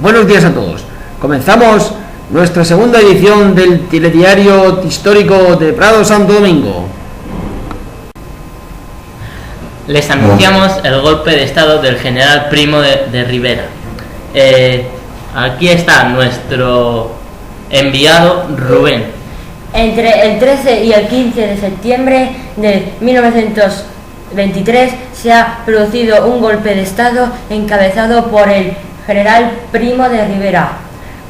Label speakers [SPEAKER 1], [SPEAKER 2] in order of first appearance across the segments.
[SPEAKER 1] Buenos días a todos. Comenzamos nuestra segunda edición del telediario histórico de Prado Santo Domingo.
[SPEAKER 2] Les anunciamos el golpe de estado del general Primo de Rivera. Aquí está nuestro enviado Rubén.
[SPEAKER 3] Entre el 13 y el 15 de septiembre de 1923 se ha producido un golpe de estado encabezado por el general Primo de Rivera.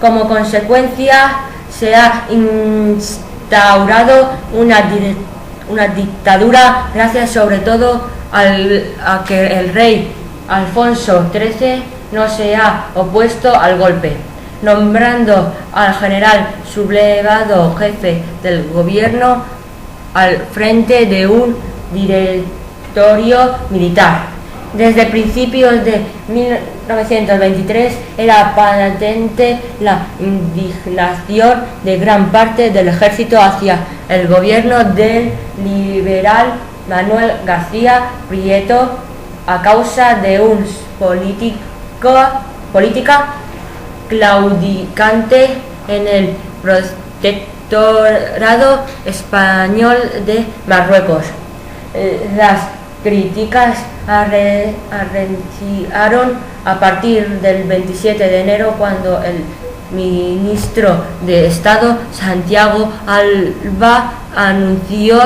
[SPEAKER 3] Como consecuencia se ha instaurado una dictadura gracias sobre todo a que el rey Alfonso XIII no se ha opuesto al golpe, nombrando al general sublevado jefe del gobierno al frente de un directorio militar. Desde principios de 1923 era patente la indignación de gran parte del ejército hacia el gobierno del liberal Manuel García Prieto a causa de una política claudicante en el protectorado español de Marruecos. Las críticas arreciaron a partir del 27 de enero cuando el ministro de Estado Santiago Alba anunció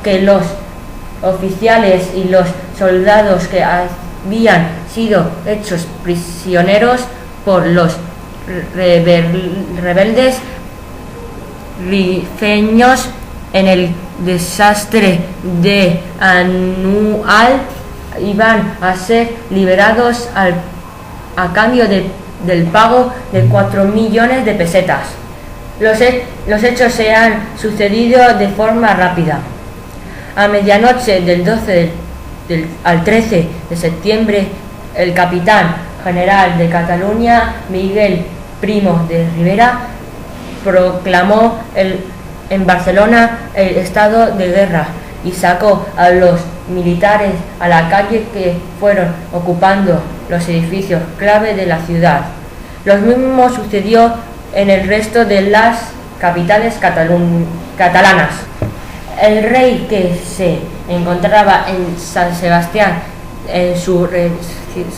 [SPEAKER 3] que los oficiales y los soldados que habían sido hechos prisioneros por los rebeldes rifeños en el desastre de Anual iban a ser liberados a cambio del pago de 4 millones de pesetas. Los hechos se han sucedido de forma rápida. A medianoche del 12 al 13 de septiembre, el capitán general de Cataluña, Miguel Primo de Rivera, proclamó en Barcelona el estado de guerra y sacó a los militares a la calle, que fueron ocupando los edificios clave de la ciudad. Lo mismo sucedió en el resto de las capitales catalanas. El rey, que se encontraba en San Sebastián en su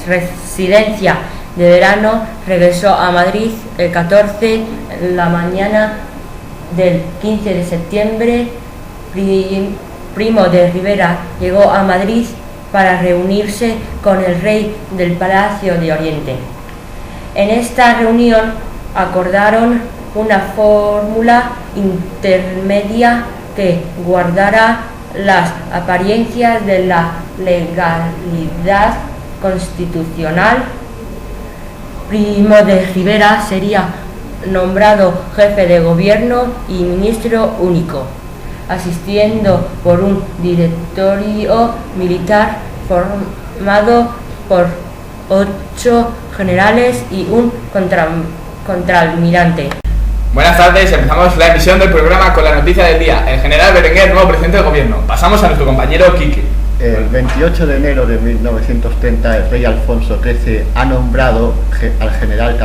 [SPEAKER 3] residencia de verano, regresó a Madrid el 14 en la mañana del 15 de septiembre. Primo de Rivera llegó a Madrid para reunirse con el rey del Palacio de Oriente. En esta reunión acordaron una fórmula intermedia que guardara las apariencias de la legalidad constitucional. Primo de Rivera sería nombrado jefe de gobierno y ministro único, asistiendo por un directorio militar formado por 8 generales y un contraalmirante.
[SPEAKER 4] Buenas tardes, empezamos la emisión del programa con la noticia del día. El general Berenguer, nuevo presidente del gobierno. Pasamos a nuestro compañero Quique.
[SPEAKER 5] El 28 de enero de 1930, el rey Alfonso XIII ha nombrado al general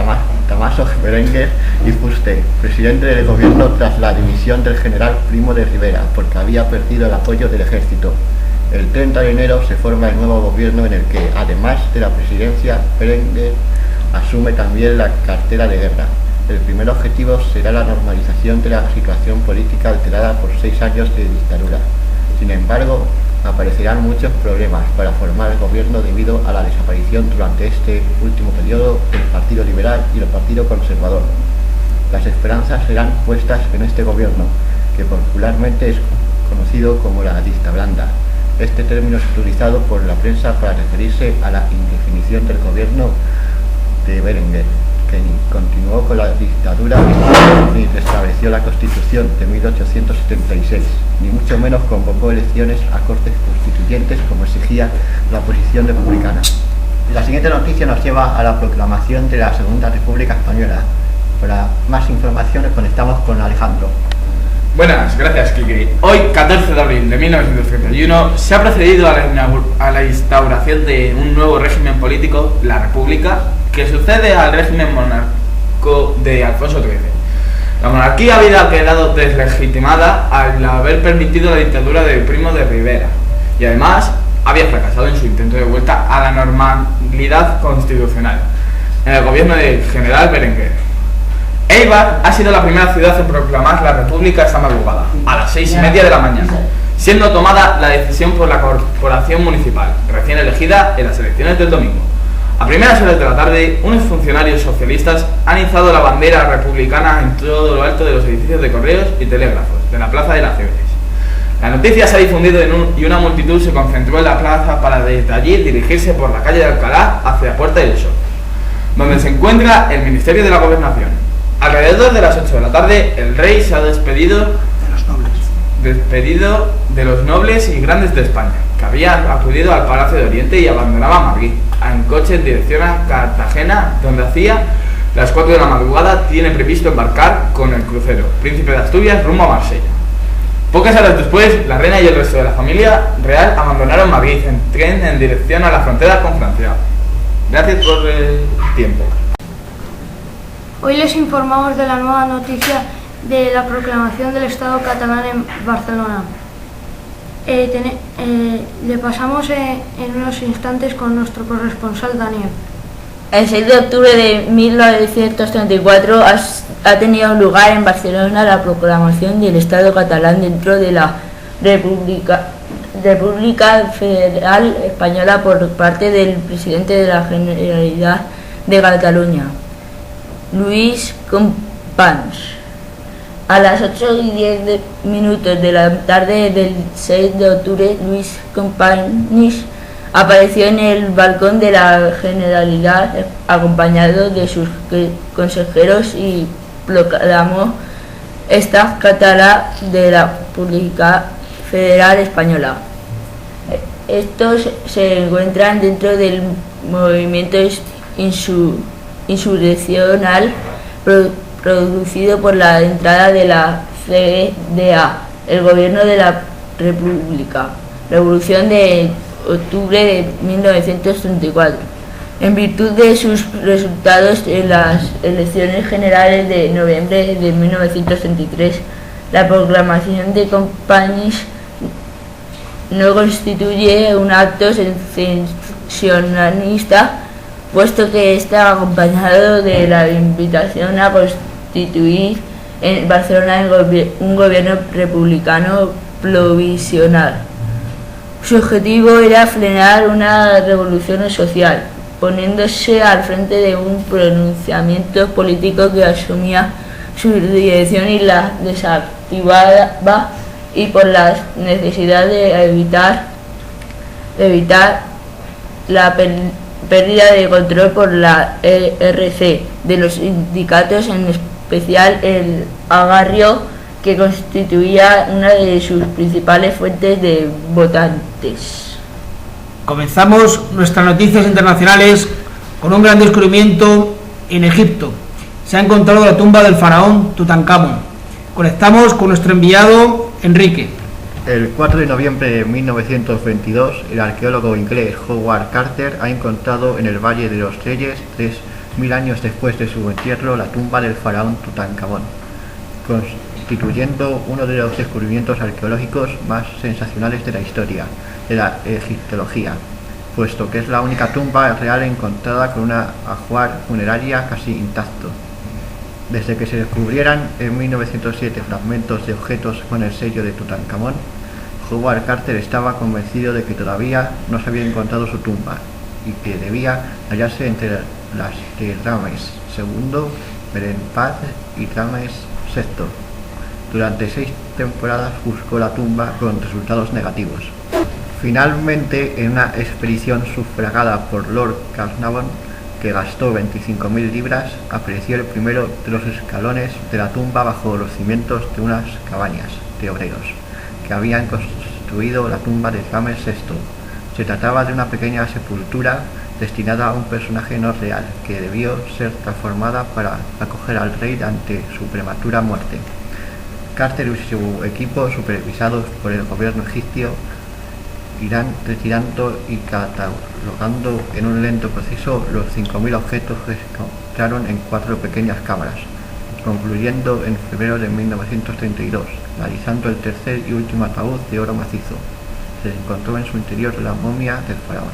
[SPEAKER 5] Damaso Berenguer y Fuster presidente del gobierno tras la dimisión del general Primo de Rivera, porque había perdido el apoyo del ejército. El 30 de enero se forma el nuevo gobierno, en el que, además de la presidencia, Berenguer asume también la cartera de guerra. El primer objetivo será la normalización de la situación política alterada por 6 años de dictadura. Sin embargo, aparecerán muchos problemas para formar el gobierno debido a la desaparición durante este último periodo del Partido Liberal y el Partido Conservador. Las esperanzas serán puestas en este gobierno, que popularmente es conocido como la lista blanda. Este término es utilizado por la prensa para referirse a la indefinición del gobierno de Berenguer, que continuó con la dictadura y restableció la Constitución de 1876, ni mucho menos convocó elecciones a cortes constituyentes como exigía la oposición republicana. La siguiente noticia nos lleva a la proclamación de la Segunda República Española. Para más información nos conectamos con Alejandro.
[SPEAKER 4] Buenas, gracias Kiki. Hoy, 14 de abril de 1931, se ha procedido a la instauración de un nuevo régimen político, la República, que sucede al régimen monárquico de Alfonso XIII. La monarquía había quedado deslegitimada al haber permitido la dictadura de Primo de Rivera y además había fracasado en su intento de vuelta a la normalidad constitucional en el gobierno del general Berenguer. Eibar ha sido la primera ciudad en proclamar la república esta madrugada, a las 6:30 de la mañana, siendo tomada la decisión por la corporación municipal, recién elegida en las elecciones del domingo. A primeras horas de la tarde, unos funcionarios socialistas han izado la bandera republicana en todo lo alto de los edificios de correos y telégrafos de la Plaza de las Cibeles. La noticia se ha difundido y una multitud se concentró en la plaza para desde allí dirigirse por la calle de Alcalá hacia Puerta del Sol, donde se encuentra el Ministerio de la Gobernación. Alrededor de las 8 de la tarde, el rey se ha despedido de los nobles y grandes de España, que habían acudido al Palacio de Oriente y abandonaban Madrid en coche en dirección a Cartagena, donde hacia las 4 de la madrugada tiene previsto embarcar con el crucero Príncipe de Asturias rumbo a Marsella. Pocas horas después, la reina y el resto de la familia real abandonaron Madrid en tren en dirección a la frontera con Francia. Gracias por el tiempo.
[SPEAKER 6] Hoy les informamos de la nueva noticia de la proclamación del Estado catalán en Barcelona. Le pasamos en unos instantes con nuestro corresponsal Daniel.
[SPEAKER 3] El 6 de octubre de 1934 ha tenido lugar en Barcelona la proclamación del Estado catalán dentro de la República Federal Española por parte del presidente de la Generalitat de Cataluña, Lluís Companys. A las 8:10 de la tarde del 6 de octubre, Lluís Companys apareció en el balcón de la Generalitat acompañado de sus consejeros y proclamó Estat català de la República Federal Española. Estos se encuentran dentro del movimiento insurreccional producido por la entrada de la CDA, el gobierno de la República, Revolución de octubre de 1934. En virtud de sus resultados en las elecciones generales de noviembre de 1933, la proclamación de Companys no constituye un acto secesionista, puesto que está acompañado de la invitación a constituir en Barcelona un gobierno republicano provisional. Su objetivo era frenar una revolución social, poniéndose al frente de un pronunciamiento político que asumía su dirección y la desactivaba, y por la necesidad de evitar la pérdida de control por la ERC de los sindicatos, en especial el Agarrio, que constituía una de sus principales fuentes de votantes.
[SPEAKER 1] Comenzamos nuestras noticias internacionales con un gran descubrimiento en Egipto. Se ha encontrado la tumba del faraón Tutankamón. Conectamos con nuestro enviado Enrique.
[SPEAKER 5] El 4 de noviembre de 1922, el arqueólogo inglés Howard Carter ha encontrado en el Valle de los Reyes, 3000 años después de su entierro, la tumba del faraón Tutankamón, constituyendo uno de los descubrimientos arqueológicos más sensacionales de la historia de la egiptología, puesto que es la única tumba real encontrada con un ajuar funeraria casi intacto. Desde que se descubrieran en 1907 fragmentos de objetos con el sello de Tutankamón, Howard Carter estaba convencido de que todavía no se había encontrado su tumba y que debía hallarse entre las de Ramsés II, Merenptah y Ramsés VI. Durante 6 temporadas buscó la tumba con resultados negativos. Finalmente, en una expedición sufragada por Lord Carnarvon, que gastó 25.000 libras, apareció el primero de los escalones de la tumba bajo los cimientos de unas cabañas de obreros que habían construido la tumba de Ramsés VI. Se trataba de una pequeña sepultura destinada a un personaje no real, que debió ser transformada para acoger al rey ante su prematura muerte. Carter y su equipo, supervisados por el gobierno egipcio, irán retirando y catalogando en un lento proceso los 5.000 objetos que se encontraron en 4 pequeñas cámaras, concluyendo en febrero de 1932, realizando el tercer y último ataúd de oro macizo. Se encontró en su interior la momia del faraón.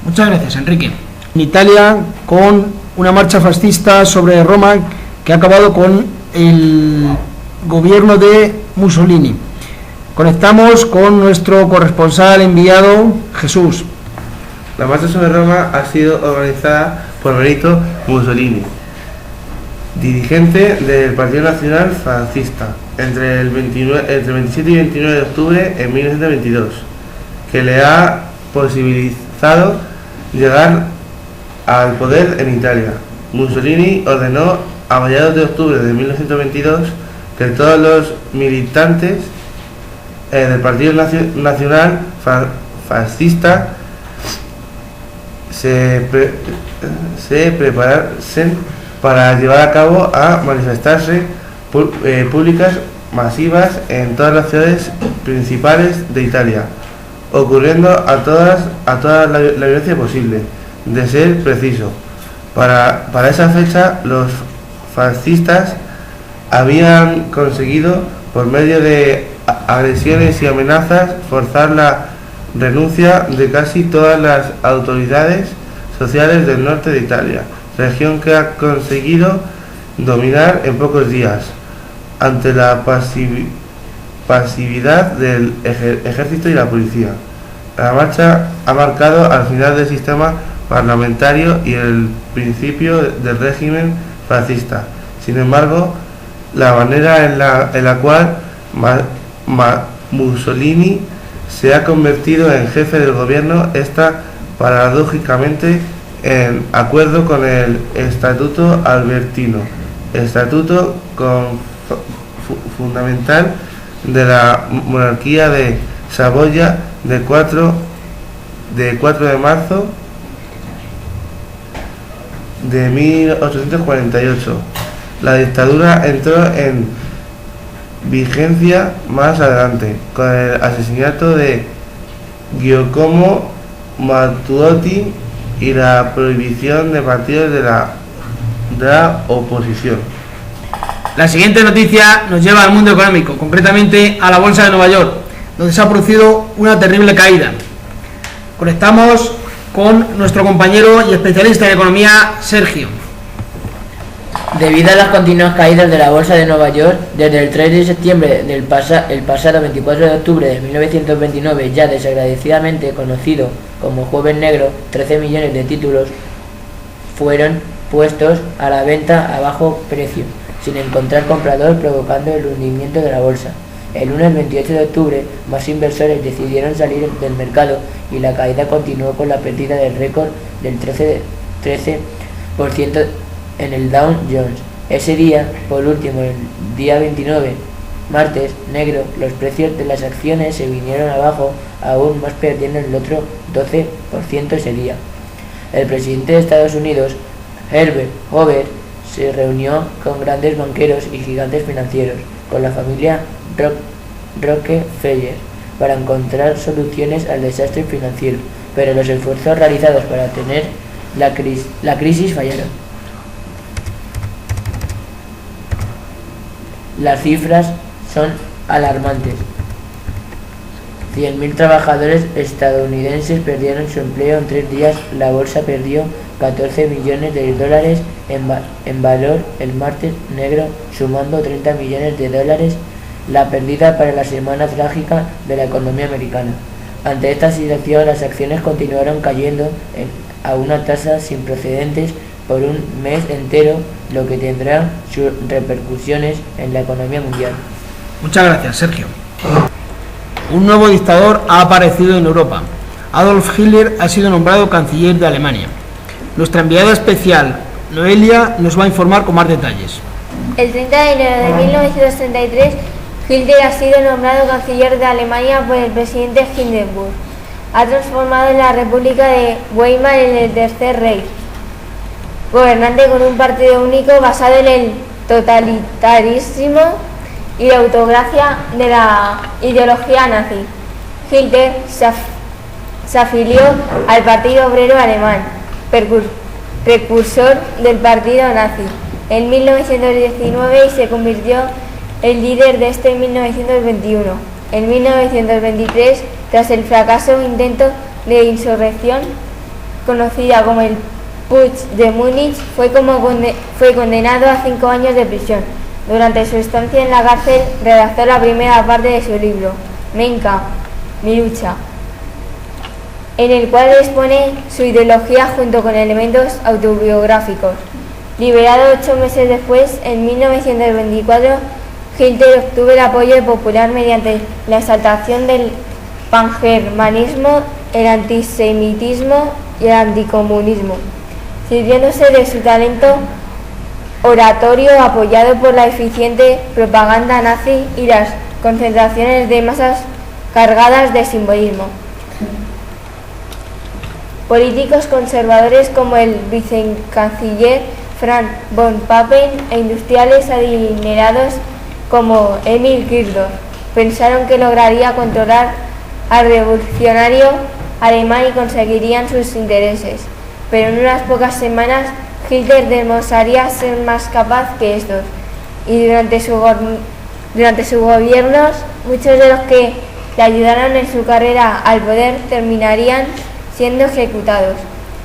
[SPEAKER 1] Muchas gracias, Enrique. En Italia, con una marcha fascista sobre Roma que ha acabado con el gobierno de Mussolini. Conectamos con nuestro corresponsal enviado, Jesús.
[SPEAKER 7] La marcha sobre Roma ha sido organizada por Benito Mussolini, dirigente del Partido Nacional Fascista, entre el 27 y 29 de octubre de 1922, que le ha posibilitado llegar al poder en Italia. Mussolini ordenó a mediados de octubre de 1922 que todos los militantes del Partido Nacional Fascista se preparasen para llevar a cabo a manifestarse públicas masivas en todas las ciudades principales de Italia, ocurriendo a toda la violencia posible, de ser preciso. Para esa fecha, los fascistas habían conseguido, por medio de agresiones y amenazas, forzar la renuncia de casi todas las autoridades sociales del norte de Italia, región que ha conseguido dominar en pocos días, ante la pasividad del ejército y la policía. La marcha ha marcado al final del sistema parlamentario y el principio del régimen fascista. Sin embargo, la manera en la cual Mussolini se ha convertido en jefe del gobierno está paradójicamente en acuerdo con el Estatuto Albertino, estatuto fundamental de la monarquía de Saboya de 4 de marzo de 1848. La dictadura entró en vigencia más adelante, con el asesinato de Giacomo Matteotti y la prohibición de partidos de la oposición.
[SPEAKER 1] La siguiente noticia nos lleva al mundo económico, concretamente a la Bolsa de Nueva York, donde se ha producido una terrible caída. Conectamos con nuestro compañero y especialista en economía, Sergio.
[SPEAKER 3] Debido a las continuas caídas de la Bolsa de Nueva York, desde el 3 de septiembre el pasado 24 de octubre de 1929, ya desagradecidamente conocido como Jueves Negro, 13 millones de títulos fueron puestos a la venta a bajo precio, sin encontrar comprador, provocando el hundimiento de la bolsa. El lunes 28 de octubre, más inversores decidieron salir del mercado y la caída continuó con la pérdida del récord del 13% en el Dow Jones. Ese día, por último, el día 29, martes negro, los precios de las acciones se vinieron abajo, aún más perdiendo el otro 12% ese día. El presidente de Estados Unidos, Herbert Hoover, se reunió con grandes banqueros y gigantes financieros, con la familia Rockefeller, para encontrar soluciones al desastre financiero, pero los esfuerzos realizados para detener la crisis fallaron. Las cifras son alarmantes. 100.000 trabajadores estadounidenses perdieron su empleo en 3 días. La bolsa perdió 14 millones de dólares en valor el martes negro, sumando 30 millones de dólares la pérdida para la semana trágica de la economía americana. Ante esta situación, las acciones continuaron cayendo a una tasa sin precedentes por un mes entero, lo que tendrá sus repercusiones en la economía mundial.
[SPEAKER 1] Muchas gracias, Sergio. Un nuevo dictador ha aparecido en Europa. Adolf Hitler ha sido nombrado canciller de Alemania. Nuestra enviada especial, Noelia, nos va a informar con más detalles.
[SPEAKER 6] El 30 de enero de 1933, Hitler ha sido nombrado canciller de Alemania por el presidente Hindenburg. Ha transformado la República de Weimar en el Tercer Reich, gobernante con un partido único basado en el totalitarismo y la autocracia de la ideología nazi. Hitler se afilió al Partido Obrero Alemán, precursor del partido nazi, en 1919 y se convirtió en líder de este en 1921. En 1923, tras el fracaso intento de insurrección conocida como el Putsch de Múnich, fue condenado a 5 años de prisión. Durante su estancia en la cárcel redactó la primera parte de su libro, Mein Kampf, mi lucha, en el cual expone su ideología junto con elementos autobiográficos. Liberado 8 meses después, en 1924, Hitler obtuvo el apoyo popular mediante la exaltación del pangermanismo, el antisemitismo y el anticomunismo, sirviéndose de su talento oratorio apoyado por la eficiente propaganda nazi y las concentraciones de masas cargadas de simbolismo. Políticos conservadores como el vicecanciller Franz von Papen e industriales adinerados como Emil Kirsdorf pensaron que lograría controlar al revolucionario alemán y conseguirían sus intereses, pero en unas pocas semanas Hitler demostraría ser más capaz que estos, y durante sus gobiernos muchos de los que le ayudaron en su carrera al poder terminarían siendo ejecutados,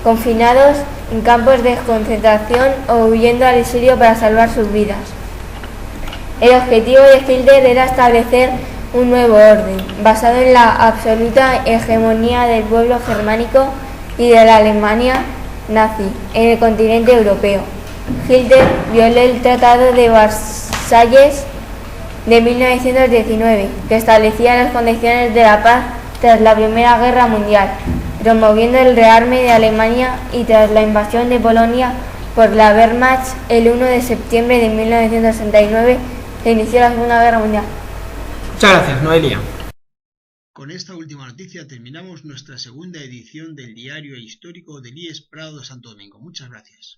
[SPEAKER 6] confinados en campos de concentración o huyendo al exilio para salvar sus vidas. El objetivo de Hitler era establecer un nuevo orden, basado en la absoluta hegemonía del pueblo germánico y de la Alemania nazi en el continente europeo. Hitler violó el Tratado de Versalles de 1919, que establecía las condiciones de la paz tras la Primera Guerra Mundial, promoviendo el rearme de Alemania, y tras la invasión de Polonia por la Wehrmacht el 1 de septiembre de 1969 se inició la Segunda Guerra Mundial.
[SPEAKER 1] Muchas gracias, Noelia.
[SPEAKER 8] Con esta última noticia terminamos nuestra segunda edición del Diario Histórico del IES Prado de Santo Domingo. Muchas gracias.